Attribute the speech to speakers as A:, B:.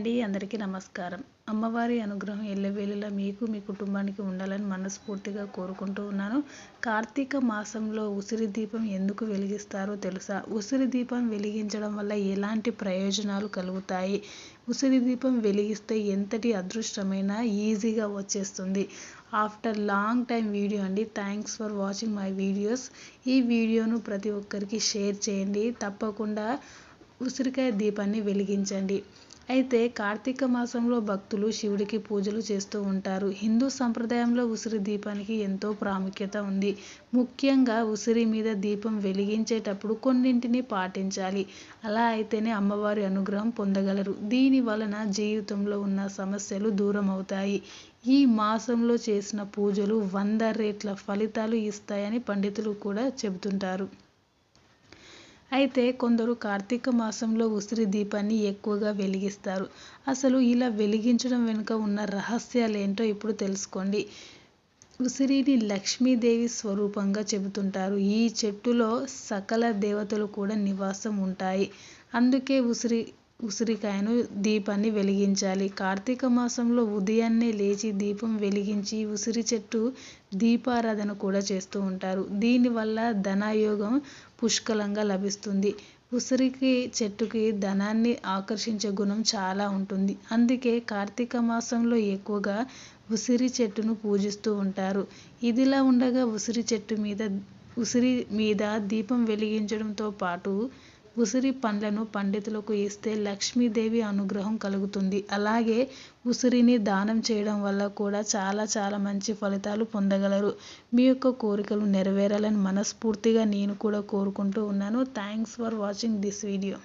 A: అండి, అందరికీ నమస్కారం. అమ్మవారి అనుగ్రహం ఎల్లవేళలా మీకు మీ కుటుంబానికి ఉండాలని మనస్ఫూర్తిగా కోరుకుంటూ ఉన్నాను. కార్తీక మాసంలో ఉసిరి దీపం ఎందుకు వెలిగిస్తారో తెలుసా? ఉసిరి దీపం వెలిగించడం వల్ల ఎలాంటి ప్రయోజనాలు కలుగుతాయి? ఉసిరి దీపం వెలిగిస్తే ఎంతటి అదృష్టమైనా ఈజీగా వచ్చేస్తుంది. ఆఫ్టర్ లాంగ్ టైం వీడియో అండి. Thanks for watching my videos. ఈ వీడియోను ప్రతి ఒక్కరికి షేర్ చేయండి. తప్పకుండా ఉసిరికాయ దీపాన్ని వెలిగించండి. అయితే కార్తీక మాసంలో భక్తులు శివుడికి పూజలు చేస్తూ ఉంటారు. హిందూ సంప్రదాయంలో ఉసిరి దీపానికి ఎంతో ప్రాముఖ్యత ఉంది. ముఖ్యంగా ఉసిరి మీద దీపం వెలిగించేటప్పుడు కొన్నింటిని పాటించాలి. అలా అయితేనే అమ్మవారి అనుగ్రహం పొందగలరు. దీని వలన జీవితంలో ఉన్న సమస్యలు దూరం అవుతాయి. ఈ మాసంలో చేసిన పూజలు 100 రెట్ల ఫలితాలు ఇస్తాయని పండితులు కూడా చెబుతుంటారు. అయితే కొందరు కార్తీక మాసంలో ఉసిరి దీపాన్ని ఎక్కువగా వెలిగిస్తారు. అసలు ఇలా వెలిగించడం వెనుక ఉన్న రహస్యాలేంటో ఇప్పుడు తెలుసుకోండి. ఉసిరిని లక్ష్మీదేవి స్వరూపంగా చెబుతుంటారు. ఈ చెట్టులో సకల దేవతలు కూడా నివాసం ఉంటాయి. అందుకే ఉసిరికాయను దీపాన్ని వెలిగించాలి. కార్తీక మాసంలో ఉదయాన్నే లేచి దీపం వెలిగించి ఉసిరి చెట్టు దీపారాధన కూడా చేస్తూ ఉంటారు. దీనివల్ల ధనయోగం పుష్కలంగా లభిస్తుంది. ఉసిరికి చెట్టుకి ధనాన్ని ఆకర్షించే గుణం చాలా ఉంటుంది. అందుకే కార్తీక మాసంలో ఎక్కువగా ఉసిరి చెట్టును పూజిస్తూ ఉంటారు. ఇదిలా ఉండగా ఉసిరి మీద దీపం వెలిగించడంతో పాటు ఉసిరి పండ్లను పండితులకు ఇస్తే లక్ష్మీదేవి అనుగ్రహం కలుగుతుంది. అలాగే ఉసిరిని దానం చేయడం వల్ల కూడా చాలా మంచి ఫలితాలు పొందగలరు. మీ యొక్క కోరికలు నెరవేరాలని మనస్ఫూర్తిగా నేను కూడా కోరుకుంటూ ఉన్నాను. Thanks for watching this video.